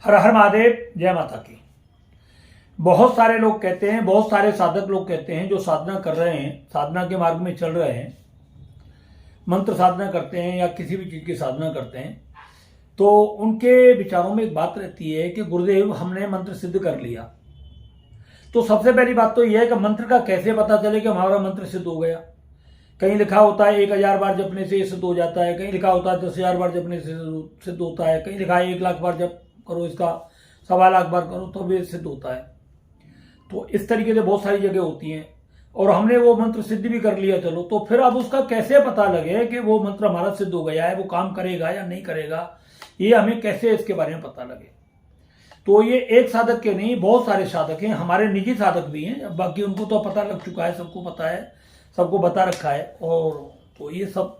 हर हर महादेव, जय माता की। बहुत सारे लोग कहते हैं, बहुत सारे साधक लोग कहते हैं जो साधना कर रहे हैं, साधना के मार्ग में चल रहे हैं, मंत्र साधना करते हैं या किसी भी चीज की साधना करते हैं, तो उनके विचारों में एक बात रहती है कि गुरुदेव हमने मंत्र सिद्ध कर लिया। तो सबसे पहली बात तो यह है कि मंत्र का कैसे पता चले कि हमारा मंत्र सिद्ध हो गया। कहीं लिखा होता है 1000 बार जपने से सिद्ध हो जाता है, कहीं लिखा होता है 10,000 बार जपने से सिद्ध होता है, कहीं लिखा है 1,00,000 बार जप करो, इसका 1,25,00,000 बार करो तो भी सिद्ध होता है। तो इस तरीके से बहुत सारी जगह होती हैं और हमने वो मंत्र सिद्ध भी कर लिया, चलो तो फिर अब उसका कैसे पता लगे कि वो मंत्र हमारा सिद्ध हो गया है, वो काम करेगा या नहीं करेगा, ये हमें कैसे इसके बारे में पता लगे। तो ये एक साधक के नहीं, बहुत सारे साधक हैं, हमारे निजी साधक भी हैं, बाकी उनको तो पता लग चुका है, सबको पता है, सबको बता रखा है। और तो ये सब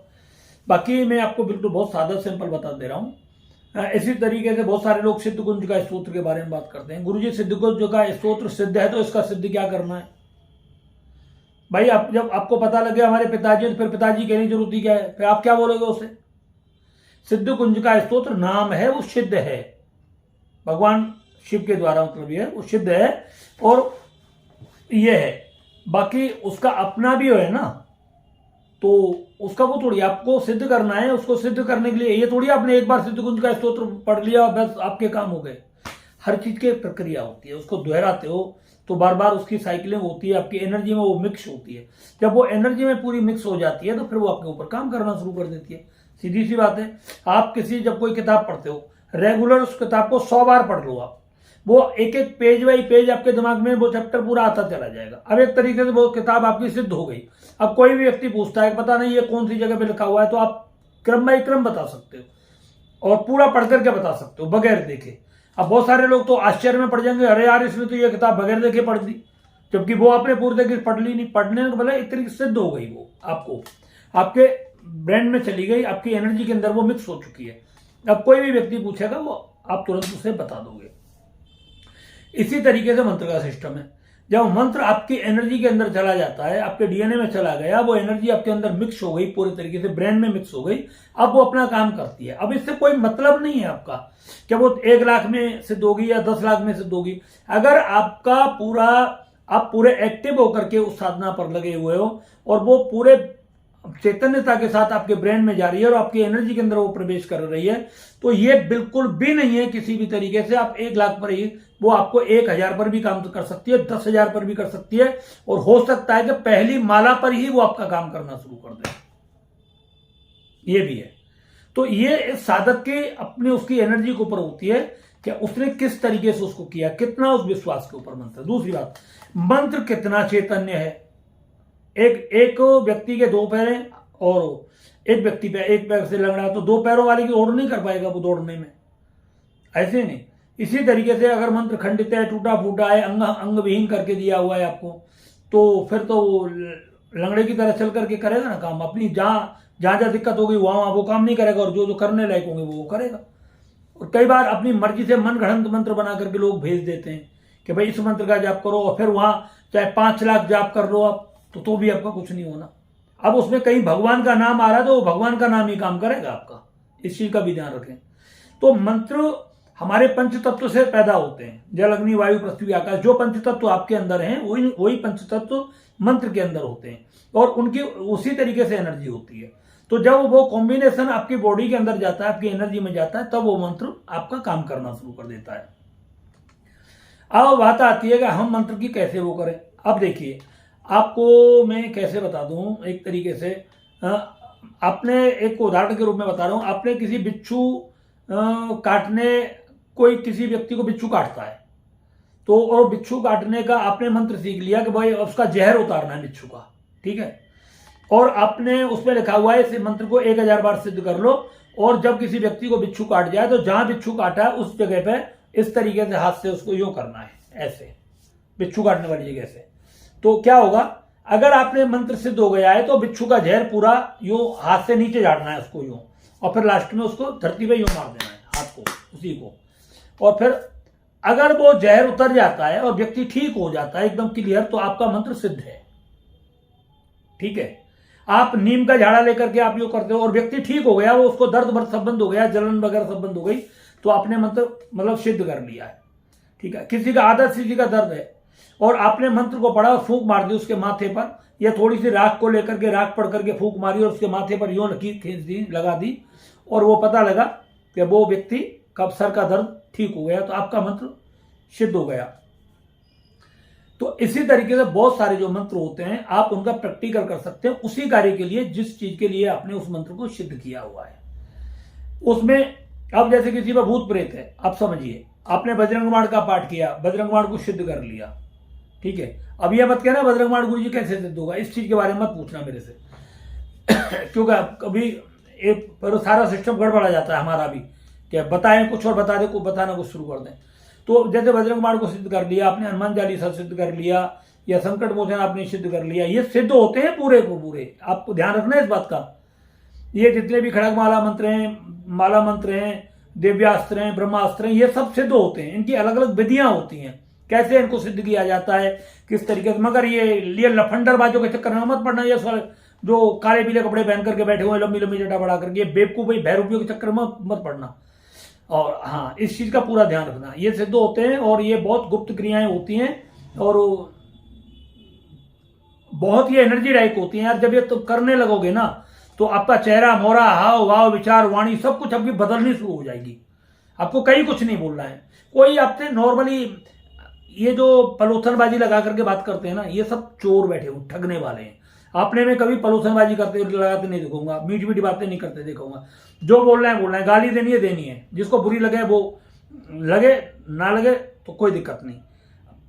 बाकी मैं आपको बिल्कुल बहुत सादा सिंपल बता दे रहा हूँ। इसी तरीके से बहुत सारे लोग सिद्ध कुंज का स्तोत्र के बारे में बात करते हैं। गुरुजी सिद्ध कुंज का स्तोत्र सिद्ध है तो इसका सिद्ध क्या करना है भाई। आप जब आपको पता लगे हमारे पिताजी, तो फिर पिताजी कहने की जरूरत ही क्या है, फिर आप क्या बोलोगे उसे। सिद्ध कुंज का स्तोत्र नाम है, वो सिद्ध है, भगवान शिव के द्वारा, मतलब ये वो सिद्ध है और ये है। बाकी उसका अपना भी है ना, तो उसका वो थोड़ी आपको सिद्ध करना है। उसको सिद्ध करने के लिए ये थोड़ी आपने एक बार सिद्ध कुंज का स्तोत्र पढ़ लिया बस आपके काम हो गए। हर चीज की प्रक्रिया होती है, उसको दोहराते हो तो बार बार उसकी साइकिलिंग होती है, आपकी एनर्जी में वो मिक्स होती है। जब वो एनर्जी में पूरी मिक्स हो जाती है तो फिर वो आपके ऊपर काम करना शुरू कर देती है। सीधी सी बात है, आप जब कोई किताब पढ़ते हो, रेगुलर उस किताब को 100 बार पढ़ लो आप, वो एक एक पेज बाई पेज आपके दिमाग में वो चैप्टर पूरा आता चला जाएगा। अब एक तरीके से वो किताब आपकी सिद्ध हो गई। अब कोई भी व्यक्ति पूछता है पता नहीं ये कौन सी जगह पे लिखा हुआ है, तो आप क्रम बाई क्रम बता सकते हो और पूरा पढ़ करके बता सकते हो बगैर देखे। अब बहुत सारे लोग तो आश्चर्य में पड़ जाएंगे, अरे यार इसने तो ये किताब बगैर देखे पढ़ दी, जबकि वो आपने पूरी देखे पढ़ ली नहीं। पढ़ने के भले एक तरीके से सिद्ध हो गई, वो आपको आपके ब्रेन में चली गई, आपकी एनर्जी के अंदर वो मिक्स हो चुकी है। अब कोई भी व्यक्ति पूछेगा वो आप तुरंत उसे बता दोगे। इसी तरीके से मंत्र का सिस्टम है। जब मंत्र आपकी एनर्जी के अंदर चला जाता है, आपके डीएनए में चला गया, वो एनर्जी आपके अंदर मिक्स हो गई, पूरे तरीके से ब्रेन में मिक्स हो गई, अब वो अपना काम करती है। अब इससे कोई मतलब नहीं है आपका कि वो 1,00,000 में सिद्ध होगी या 10,00,000 में सिद्ध होगी। अगर आपका आप पूरे एक्टिव होकर के उस साधना पर लगे हुए हो और वो पूरे चैतन्यता के साथ आपके ब्रेन में जा रही है और आपकी एनर्जी के अंदर वो प्रवेश कर रही है, तो ये बिल्कुल भी नहीं है किसी भी तरीके से आप 1,00,000 पर ही, वो आपको 1,000 पर भी काम कर सकती है, 10,000 पर भी कर सकती है, और हो सकता है कि पहली माला पर ही वो आपका काम करना शुरू कर दे। ये भी है। तो ये साधक के अपने उसकी एनर्जी के ऊपर होती है कि उसने किस तरीके से उसको किया, कितना उस विश्वास के ऊपर मंत्र। दूसरी बात, मंत्र कितना चैतन्य है। एक व्यक्ति के 2 पैर हैं और एक व्यक्ति पे एक पैर से लंगड़ा, तो 2 पैरों वाले की ओर नहीं कर पाएगा वो दौड़ने में, ऐसे नहीं। इसी तरीके से अगर मंत्र खंडित है, टूटा फूटा है, अंग विहीन करके दिया हुआ है आपको, तो फिर तो लंगड़े की तरह चल करके करेगा ना काम। अपनी जहां दिक्कत होगी वहां वो काम नहीं करेगा और जो करने लायक होंगे वो करेगा। और कई बार अपनी मर्जी से मन गढ़ंत मंत्र बना करके लोग भेज देते हैं कि भाई इस मंत्र का जाप करो, और फिर वहां चाहे 5 लाख जाप कर लो आप, तो भी आपका कुछ नहीं होना। अब उसमें कहीं भगवान का नाम आ रहा है तो भगवान का नाम ही काम करेगा आपका, इस चीज का भी ध्यान रखें। तो मंत्र हमारे पंच तत्व से पैदा होते हैं, जल अग्नि वायु पृथ्वी आकाश। जो पंच तत्व आपके अंदर हैं वही पंच तत्व मंत्र के अंदर होते हैं और उनकी उसी तरीके से एनर्जी होती है। तो जब वो कॉम्बिनेशन आपकी बॉडी के अंदर जाता है, आपकी एनर्जी में जाता है, तब वो मंत्र आपका काम करना शुरू कर देता है। अब बात आती है कि हम मंत्र की कैसे वो करें। अब देखिए, आपको मैं कैसे बता दूं, एक तरीके से आपने एक उदाहरण के रूप में बता रहा हूं। आपने किसी बिच्छू काटने, कोई किसी व्यक्ति को बिच्छू काटता है, तो और बिच्छू काटने का आपने मंत्र सीख लिया कि भाई उसका जहर उतारना है बिच्छू का, ठीक है, और आपने उसमें लिखा हुआ है इस मंत्र को 1,000 बार सिद्ध कर लो, और जब किसी व्यक्ति को बिच्छू काट जाए तो जहां बिच्छू काटा है उस जगह पे इस तरीके से हाथ से उसको यूं करना है, ऐसे बिच्छू काटने वाली जगह से। तो क्या होगा, अगर आपने मंत्र सिद्ध हो गया है तो बिच्छू का जहर पूरा यूं हाथ से नीचे झाड़ना है उसको यूं, और फिर लास्ट में उसको धरती पे यूं मार देना है हाथ को, उसी को। और फिर अगर वो जहर उतर जाता है और व्यक्ति ठीक हो जाता है एकदम क्लियर, तो आपका मंत्र सिद्ध है, ठीक है। आप नीम का झाड़ा लेकर के आप यूं करते हो और व्यक्ति ठीक हो गया, वो उसको दर्द सब बंद हो गया, जलन वगैरह सब बंद हो गई, तो आपने मंत्र मतलब सिद्ध कर लिया है। ठीक है, किसी का आदत, किसी का दर्द है और आपने मंत्र को पढ़ा और फूंक मार दी उसके माथे पर, या थोड़ी सी राख को लेकर के राख पढ़ करके फूंक मारी और उसके माथे पर यूं लकीर खींच दी, लगा दी, और वो पता लगा कि वो व्यक्ति का सर का दर्द ठीक हो गया, तो आपका मंत्र सिद्ध हो गया। तो इसी तरीके से बहुत सारे जो मंत्र होते हैं आप उनका प्रैक्टिकल कर सकते हैं उसी कार्य के लिए जिस चीज के लिए आपने उस मंत्र को सिद्ध किया हुआ है। उसमें अब जैसे किसी पर भूत प्रेत है, आप समझिए आपने बजरंग बाण का पाठ किया, बजरंग बाण को सिद्ध कर लिया, ठीक है। अब यह मत कहना बजरंग बाण गुरु जी कैसे सिद्ध होगा, इस चीज के बारे में मत पूछना मेरे से क्योंकि कभी एक पर सारा सिस्टम गड़बड़ा जाता है हमारा भी, क्या बताएं कुछ और बता दे, बताना कुछ शुरू कर दें। तो जैसे बजरंग बाण को सिद्ध कर लिया आपने, हनुमान चालीसा सिद्ध कर लिया, या संकट मोचन आपने सिद्ध कर लिया, ये सिद्ध होते हैं पूरे को पूरे, आपको ध्यान रखना है इस बात का। ये जितने भी खड़ग माला मंत्र हैं, माला मंत्र हैं, दिव्यास्त्र हैं, ब्रह्मास्त्र हैं, ये सब सिद्ध होते हैं। इनकी अलग अलग विधियां होती हैं कैसे इनको सिद्ध किया जाता है, किस तरीके से। मगर ये लफंडरबाजों के चक्कर में मत पड़ना, ये जो काले पीले कपड़े पहन करके बैठे हुए लंबी लंबी जटा बढ़ा करके, बेवकूफ भैरूपियों के चक्कर में मत पड़ना। और हाँ, इस चीज का पूरा ध्यान रखना, ये सिद्ध होते हैं और ये बहुत गुप्त क्रियाएं होती हैं और बहुत ही एनर्जी लाइक होती हैं यार। जब ये तुम करने लगोगे ना तो आपका चेहरा मोहरा, हाव भाव, विचार, वाणी सब कुछ आपकी बदलनी शुरू हो जाएगी। आपको कहीं कुछ नहीं बोलना है। कोई आपसे नॉर्मली ये जो पलोथनबाजी लगा करके बात करते हैं ना, ये सब चोर बैठे हुए ठगने वाले हैं। आपने में कभी पलोथनबाजी करते लगाते नहीं देखूंगा, मीठी मीठी बातें नहीं करते देखूंगा। जो बोलना है, गाली देनी है, जिसको बुरी लगे वो लगे, ना लगे तो कोई दिक्कत नहीं,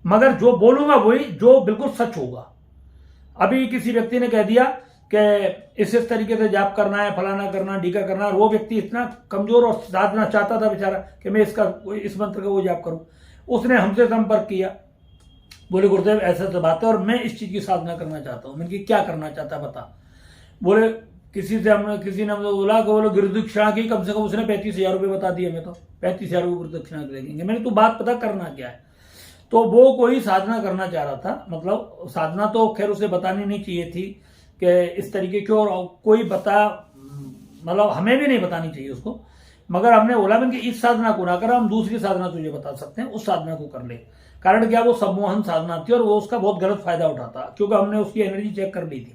मगर जो बोलूंगा वही जो बिल्कुल सच होगा। अभी किसी व्यक्ति ने कह दिया कि इस तरीके से जाप करना है, फलाना करना, ढीका करना, और वो व्यक्ति इतना कमजोर और साधना चाहता था बेचारा कि मैं इस मंत्र का वो जाप करूं। उसने हमसे संपर्क किया, बोले गुरुदेव ऐसा बात है और मैं इस चीज की साधना करना चाहता हूं। मैंने कि क्या करना चाहता है बता। बोले किसी ने हमने बोला कि बोलो गुरुदक्षिणा की कम से कम, उसने 35,000 रुपये बता दिए। मैं तो 35,000 रुपये गुरुदक्षिणा लगेंगे। मैंने तो बात पता करना क्या है। तो वो कोई साधना करना चाह रहा था, मतलब साधना तो खैर उसे बतानी नहीं चाहिए थी कि इस तरीके की, और कोई मतलब हमें भी नहीं बतानी चाहिए उसको। मगर हमने बोला मैंने कि इस साधना को ना कर, हम दूसरी साधना तुझे बता सकते हैं, उस साधना को कर ले। कारण क्या, वो सम्मोहन साधना थी और वो उसका बहुत गलत फायदा उठाता, क्योंकि हमने उसकी एनर्जी चेक कर ली थी।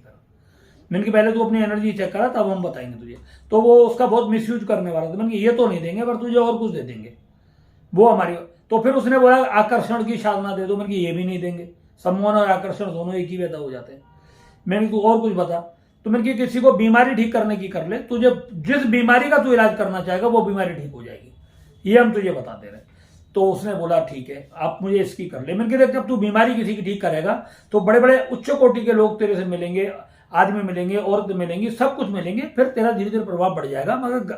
मैंने कि पहले तू अपनी एनर्जी चेक करा तब हम बताएंगे तुझे। तो वो उसका बहुत मिसयूज करने वाला था। मैंने ये तो नहीं देंगे पर तुझे और कुछ दे देंगे, वो हमारी। तो फिर उसने बोला आकर्षण की साधना दे दो। मैंने कि ये भी नहीं देंगे, सम्मोहन और आकर्षण दोनों एक ही पैदा हो जाते हैं। मैंने तू और कुछ बता। तो मैंने कि किसी को बीमारी ठीक करने की कर ले, तुझे जिस बीमारी का तू इलाज करना चाहेगा वो बीमारी ठीक हो जाएगी, ये हम तुझे बता दे रहे हैं। तो उसने बोला ठीक है आप मुझे इसकी कर ले। मैंने कहा देख, जब तू बीमारी किसी की ठीक करेगा तो बड़े बड़े उच्च कोटि के लोग तेरे से मिलेंगे, आदमी मिलेंगे, औरत मिलेंगी, सब कुछ मिलेंगे, फिर तेरा धीरे धीरे प्रभाव बढ़ जाएगा, मगर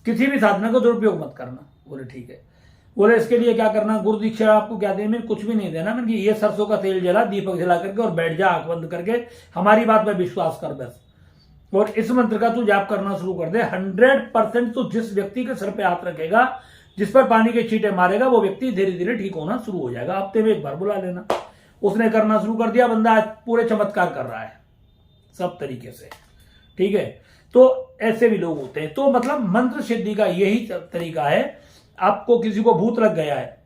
किसी भी साधना को दुरुपयोग मत करना। बोले ठीक है। बोले इसके लिए क्या करना, गुरु दीक्षा आपको क्या देना। मैंने कुछ भी नहीं देना। मैंने ये सरसों का तेल जला, दीपक जला करके और बैठ जा, आंख बंद करके, हमारी बात पर विश्वास कर बस, और इस मंत्र का तू जाप करना शुरू कर दे। 100% तू जिस व्यक्ति के सर पे हाथ रखेगा, जिस पर पानी के छींटे मारेगा, वो व्यक्ति धीरे धीरे ठीक होना शुरू हो जाएगा। हफ्ते में एक बार बुला लेना। उसने करना शुरू कर दिया, बंदा आज पूरे चमत्कार कर रहा है सब तरीके से, ठीक है। तो ऐसे भी लोग होते हैं। तो मतलब मंत्र सिद्धि का यही तरीका है। आपको किसी को भूत लग गया है,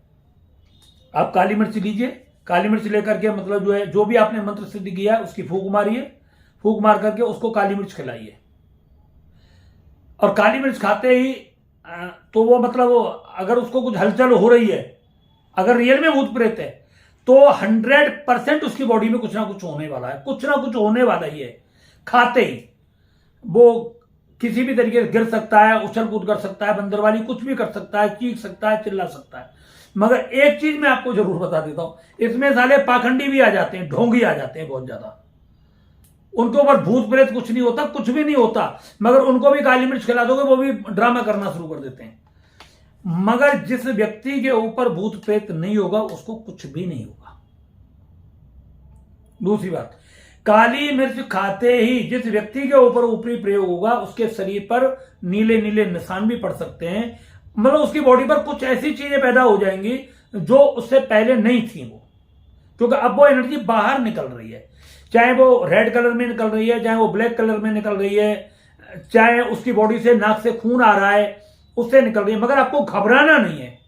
आप काली मिर्च लीजिए, काली मिर्च लेकर के मतलब जो है, जो भी आपने मंत्र सिद्ध किया है उसकी फूंक मारिए, फूंक मार करके उसको काली मिर्च खिलाइए। और काली मिर्च खाते ही तो वो मतलब अगर उसको कुछ हलचल हो रही है, अगर रियल में भूत प्रेत है, तो 100% उसकी बॉडी में कुछ ना कुछ होने वाला है, कुछ ना कुछ होने वाला ही है। खाते ही वो किसी भी तरीके से गिर सकता है, उछल कूद कर सकता है, बंदरवाली कुछ भी कर सकता है, चीख सकता है, चिल्ला सकता है। मगर एक चीज मैं आपको जरूर बता देता हूं, इसमें साले पाखंडी भी आ जाते हैं, ढोंगी आ जाते हैं बहुत ज्यादा। उनके ऊपर भूत प्रेत कुछ नहीं होता, कुछ भी नहीं होता, मगर उनको भी काली मिर्च खिला दोगे वो भी ड्रामा करना शुरू कर देते हैं। मगर जिस व्यक्ति के ऊपर भूत प्रेत नहीं होगा उसको कुछ भी नहीं होगा। दूसरी बात, काली मिर्च खाते ही जिस व्यक्ति के ऊपर ऊपरी प्रयोग होगा उसके शरीर पर नीले नीले निशान भी पड़ सकते हैं। मतलब उसकी बॉडी पर कुछ ऐसी चीजें पैदा हो जाएंगी जो उससे पहले नहीं थी, वो क्योंकि अब वो एनर्जी बाहर निकल रही है। चाहे वो रेड कलर में निकल रही है, चाहे वो ब्लैक कलर में निकल रही है, चाहे उसकी बॉडी से नाक से खून आ रहा है, उससे निकल रही है, मगर आपको घबराना नहीं है,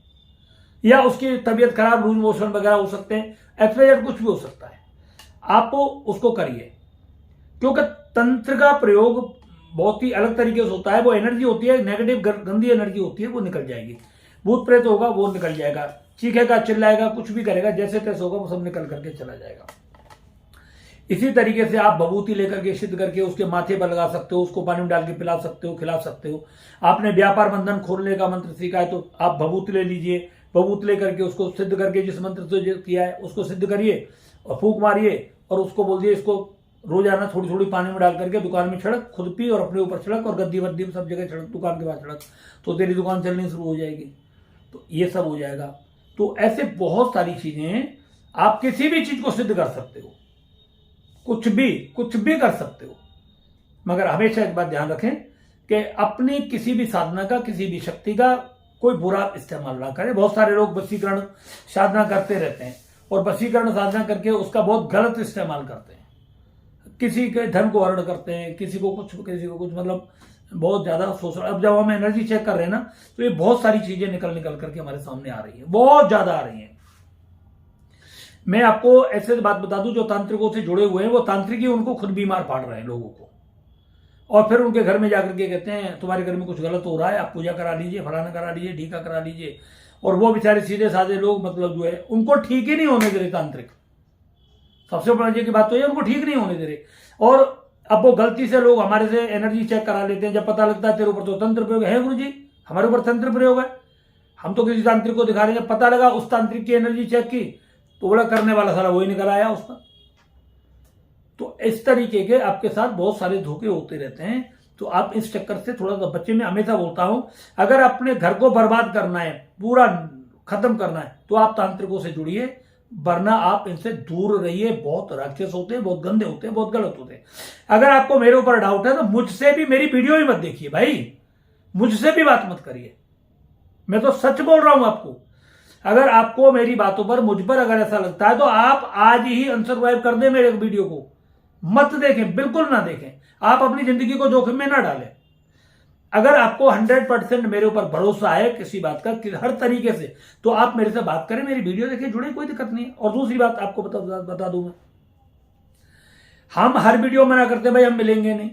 या उसकी तबीयत खराब, लूज मोशन वगैरह हो सकते हैं, एक्सवाइजेड कुछ भी हो सकता है, आप उसको करिए। क्योंकि तंत्र का प्रयोग बहुत ही अलग तरीके से होता है। वो एनर्जी होती है, नेगेटिव गंदी एनर्जी होती है, वो निकल जाएगी। भूत प्रेत होगा वो निकल जाएगा, चीखेगा, चिल्लाएगा, कुछ भी करेगा, जैसे तैसे होगा वो सब निकल करके चला जाएगा। इसी तरीके से आप भभूति लेकर के सिद्ध करके उसके माथे पर लगा सकते हो, उसको पानी में डाल के पिला सकते हो, खिला सकते हो। आपने व्यापार बंधन खोलने का मंत्र सीखा है तो आप भभूति ले लीजिए, भभूति लेकर के उसको सिद्ध करके, जिस मंत्र से किया है उसको सिद्ध करिए और फूंक मारिए और उसको बोल दिए इसको रोजाना थोड़ी थोड़ी पानी में डाल करके दुकान में छिड़क, खुद पी और अपने ऊपर छिड़क और गद्दी वद्दी सब जगह छिड़क, दुकान के पास छिड़क, तो तेरी दुकान चलनी शुरू हो जाएगी। तो ये सब हो जाएगा। तो ऐसे बहुत सारी चीजें, आप किसी भी चीज को सिद्ध कर सकते हो, कुछ भी कर सकते हो, मगर हमेशा एक बात ध्यान रखें कि अपनी किसी भी साधना का, किसी भी शक्ति का कोई बुरा इस्तेमाल ना करें। बहुत सारे लोग वशीकरण साधना करते रहते हैं और वशीकरण साधना करके उसका बहुत गलत इस्तेमाल करते हैं। किसी के धन को हरण करते हैं, किसी को कुछ, मतलब बहुत ज्यादा सोच। अब जब हम एनर्जी चेक कर रहे हैं ना, तो ये बहुत सारी चीजें निकल करके हमारे सामने आ रही है, बहुत ज्यादा आ रही है। मैं आपको ऐसे बात बता दूं, जो तांत्रिकों से जुड़े हुए हैं वो तांत्रिक ही उनको खुद बीमार पाड़ रहे हैं लोगों को, और फिर उनके घर में जाकर के कहते हैं तुम्हारे घर में कुछ गलत हो रहा है, आप पूजा करा लीजिए, फलाना करा लीजिए, ढीका करा लीजिए। और वो बेचारे सीधे साधे लोग, मतलब जो है, उनको ठीक ही नहीं होने दे रहे तांत्रिक। सबसे बड़ी की बात तो ये, उनको ठीक नहीं होने दे रहे। और अब वो गलती से लोग हमारे से एनर्जी चेक करा लेते हैं, जब पता लगता है तेरे ऊपर तो तंत्र प्रयोग है गुरुजी, हमारे ऊपर तंत्र प्रयोग है, हम तो किसी तांत्रिक को दिखा रहे हैं, जब पता लगा उस तांत्रिक की एनर्जी चेक की तो बोला करने वाला सारा वही निकल आया उसका। तो इस तरीके के आपके साथ बहुत सारे धोखे होते रहते हैं। तो आप इस चक्कर से थोड़ा सा बच्चे। मैं हमेशा बोलता हूं, अगर अपने घर को बर्बाद करना है, पूरा खत्म करना है, तो आप तांत्रिकों से जुड़िए, वरना आप इनसे दूर रहिए। बहुत राक्षस होते हैं, बहुत गंदे होते हैं, बहुत गलत होते हैं। अगर आपको मेरे ऊपर डाउट है तो मुझसे भी मेरी वीडियो ही मत देखिए भाई, मुझसे भी बात मत करिए, मैं तो सच बोल रहा हूं आपको। अगर आपको मेरी बातों पर, मुझ पर अगर ऐसा लगता है तो आप आज ही अनसब्सक्राइब कर दें मेरे वीडियो को, मत देखें, बिल्कुल ना देखें। आप अपनी जिंदगी को जोखिम में ना डालें। अगर आपको 100% मेरे ऊपर भरोसा है किसी बात का, हर तरीके से, तो आप मेरे से बात करें, मेरी वीडियो देखें, जुड़े, कोई दिक्कत नहीं है। और दूसरी बात आपको बता दूं मैं, हम हर वीडियो मना करते भाई हम मिलेंगे नहीं।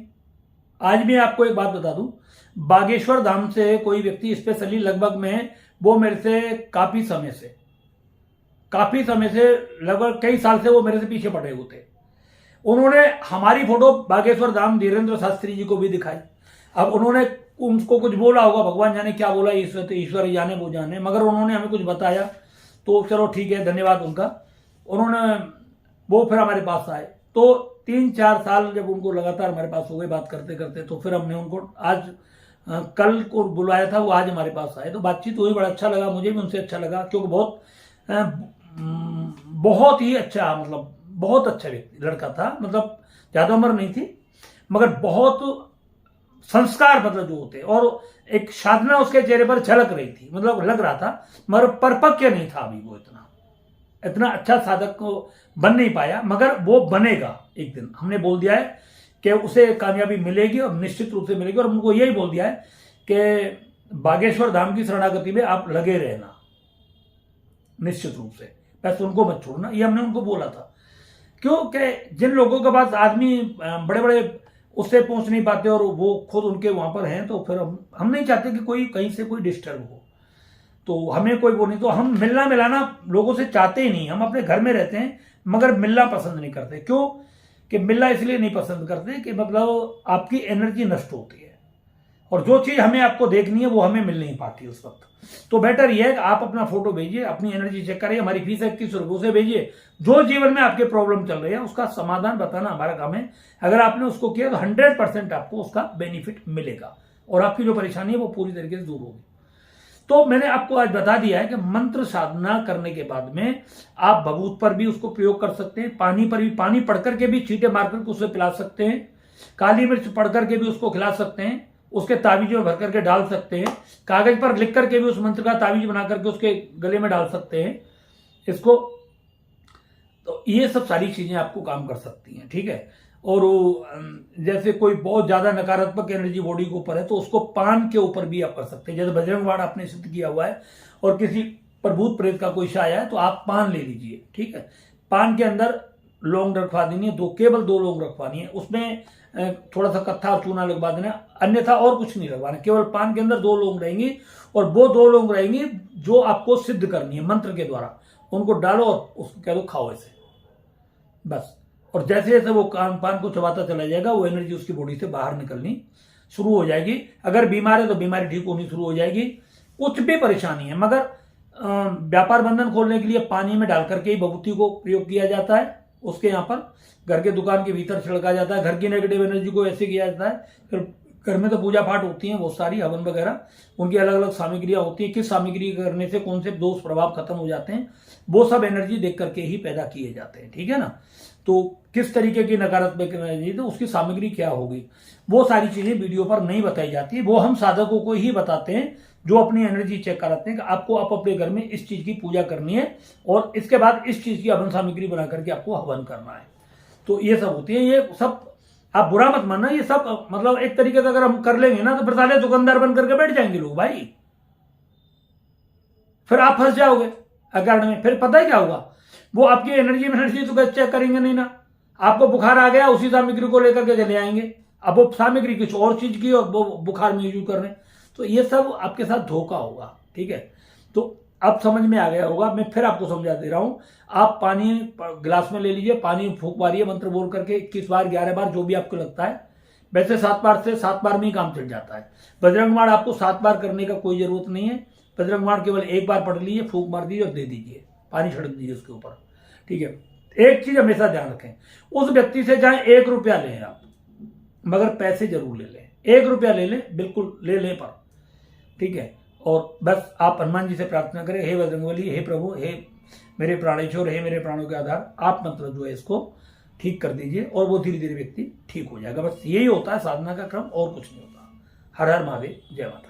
आज भी आपको एक बात बता दूं, बागेश्वर धाम से कोई व्यक्ति स्पेशली लगभग में, वो मेरे से काफी समय से लगभग कई साल से वो मेरे से पीछे पड़े हुए थे। उन्होंने हमारी फोटो बागेश्वर धाम धीरेन्द्र शास्त्री जी को भी दिखाई। अब उन्होंने उनको कुछ बोला होगा, भगवान जाने क्या बोला, ईश्वर ही जाने, वो जाने, मगर उन्होंने हमें कुछ बताया तो चलो ठीक है, धन्यवाद उनका। उन्होंने वो फिर हमारे पास आए, तो 3-4 साल जब उनको लगातार हमारे पास हो गए बात करते करते, तो फिर हमने उनको आज कल को बुलाया था, वो आज हमारे पास आए। तो बातचीत हुई, बड़ा अच्छा लगा, मुझे भी उनसे अच्छा लगा, क्योंकि बहुत ही अच्छा, मतलब बहुत अच्छा व्यक्ति लड़का था, मतलब ज्यादा उम्र नहीं थी, मगर बहुत संस्कार, मतलब जो होते, और एक साधना उसके चेहरे पर झलक रही थी, मतलब लग रहा था, मगर परिपक्व नहीं था अभी वो, इतना अच्छा साधक को बन नहीं पाया, मगर वो बनेगा एक दिन। हमने बोल दिया है कि उसे कामयाबी मिलेगी और निश्चित रूप से मिलेगी। और उनको यही बोल दिया है कि बागेश्वर धाम की शरणागति में आप लगे रहना निश्चित रूप से, बस उनको मत छोड़ना, ये हमने उनको बोला था। क्योंकि जिन लोगों के पास आदमी बड़े बड़े उससे पहुंच नहीं पाते और वो खुद उनके वहां पर हैं, तो फिर हम नहीं चाहते कि कोई कहीं से कोई डिस्टर्ब हो, तो हमें कोई वो नहीं। तो हम मिलना मिलाना लोगों से चाहते ही नहीं, हम अपने घर में रहते हैं, मगर मिलना पसंद नहीं करते। क्यों कि मिलना इसलिए नहीं पसंद करते कि मतलब आपकी एनर्जी नष्ट होती है, और जो चीज हमें आपको देखनी है वो हमें मिल नहीं पाती उस वक्त। तो बेटर यह है कि आप अपना फोटो भेजिए, अपनी एनर्जी चेक करिए, हमारी फीस 21 रुपये से भेजिए। जो जीवन में आपके प्रॉब्लम चल रही है उसका समाधान बताना हमारा काम है। अगर आपने उसको किया तो 100% आपको उसका बेनिफिट मिलेगा, और आपकी जो परेशानी है वो पूरी तरीके से दूर होगी। तो मैंने आपको आज बता दिया है कि मंत्र साधना करने के बाद में आप भभूत पर भी उसको प्रयोग कर सकते हैं, पानी पर भी, पानी पढ़ करके भी छींटे मार करके उसे पिला सकते हैं, काली मिर्च पढ़ करके भी उसको खिला सकते हैं, उसके ताबीज में भर करके डाल सकते हैं, कागज पर लिख करके भी उस मंत्र का ताबीज बना करके उसके गले में डाल सकते हैं इसको। तो ये सब सारी चीजें आपको काम कर सकती हैं, ठीक है। और वो जैसे कोई बहुत ज्यादा नकारात्मक एनर्जी बॉडी के ऊपर है तो उसको पान के ऊपर भी आप कर सकते हैं। जैसे बजरंग बाण आपने सिद्ध किया हुआ है और किसी पर भूत प्रेत का कोई शाया है तो आप पान ले लीजिए, ठीक है। पान के अंदर लौंग रखवा देनी है, केवल 2 लौंग रखवानी है, उसमें थोड़ा सा कत्था और चूना लगवा देना, अन्यथा और कुछ नहीं लगवाना। केवल पान के अंदर 2 लौंग रहेंगी और वो 2 लौंग रहेंगी जो आपको सिद्ध करनी है मंत्र के द्वारा। उनको डालो और उसको कह दो खाओ ऐसे, बस। और जैसे जैसे वो पान को चबाता चला जाएगा वो एनर्जी उसकी बॉडी से बाहर निकलनी शुरू हो जाएगी। अगर बीमार है तो बीमारी ठीक होनी शुरू हो जाएगी। कुछ भी परेशानी है, मगर व्यापार बंधन खोलने के लिए पानी में डाल करके ही भभूति को प्रयोग किया जाता है। उसके यहाँ पर घर के दुकान के भीतर छिड़का जाता है। घर की नेगेटिव एनर्जी को ऐसे किया जाता है। फिर घर में तो पूजा पाठ होती है बहुत सारी, हवन वगैरह, उनकी अलग अलग सामग्रियां होती है। किस सामग्री करने से कौन से दोष प्रभाव खत्म हो जाते हैं वो सब एनर्जी देख करके ही पैदा किए जाते हैं, ठीक है ना। तो किस तरीके की नकारात्मक एनर्जी तो उसकी सामग्री क्या होगी वो सारी चीजें वीडियो पर नहीं बताई जाती। वो हम साधकों को ही बताते हैं जो अपनी एनर्जी चेक कराते हैं कि आपको आप अपने घर में इस चीज की पूजा करनी है और इसके बाद इस चीज की हवन सामग्री बना करके आपको हवन करना है। तो ये सब होती है। ये सब आप बुरा मत मानना, ये सब मतलब एक तरीके से अगर हम कर लेंगे ना तो फिर साले दुकानदार बन करके बैठ जाएंगे लोग भाई, फिर आप फंस जाओगे अकाउंट में। फिर पता है क्या होगा, वो आपकी एनर्जी तो चेक करेंगे नहीं ना। आपको बुखार आ गया उसी सामग्री को लेकर के चले आएंगे, अब वो सामग्री कुछ और चीज की और वो बुखार में यूज कर रहे हैं। तो ये सब आपके साथ धोखा होगा, ठीक है। तो अब समझ में आ गया होगा, मैं फिर आपको समझा दे रहा हूं। आप पानी गिलास में ले लीजिए, पानी फूंक मारिए मंत्र बोल करके 21 बार 11 बार जो भी आपको लगता है। वैसे 7 बार से 7 बार में ही काम चल जाता है। बजरंग बाण आपको 7 बार करने का कोई जरूरत नहीं है। बजरंग बाण केवल 1 बार पढ़ लीजिए, फूंक मार दीजिए और दे दीजिए, पानी छिड़क दीजिए उसके ऊपर, ठीक है। एक चीज हमेशा ध्यान रखें, उस व्यक्ति से चाहे 1 रुपया लें आप, मगर पैसे जरूर ले लें। 1 रुपया ले लें, बिल्कुल ले लें पर, ठीक है। और बस आप हनुमान जी से प्रार्थना करें, हे बजरंगबली, हे प्रभु, हे मेरे प्राणेश्वर, हे मेरे प्राणों के आधार, आप मतलब जो है इसको ठीक कर दीजिए और वो धीरे धीरे व्यक्ति ठीक हो जाएगा। बस यही होता है साधना का क्रम, और कुछ नहीं होता। हर हर महादेव, जय माता।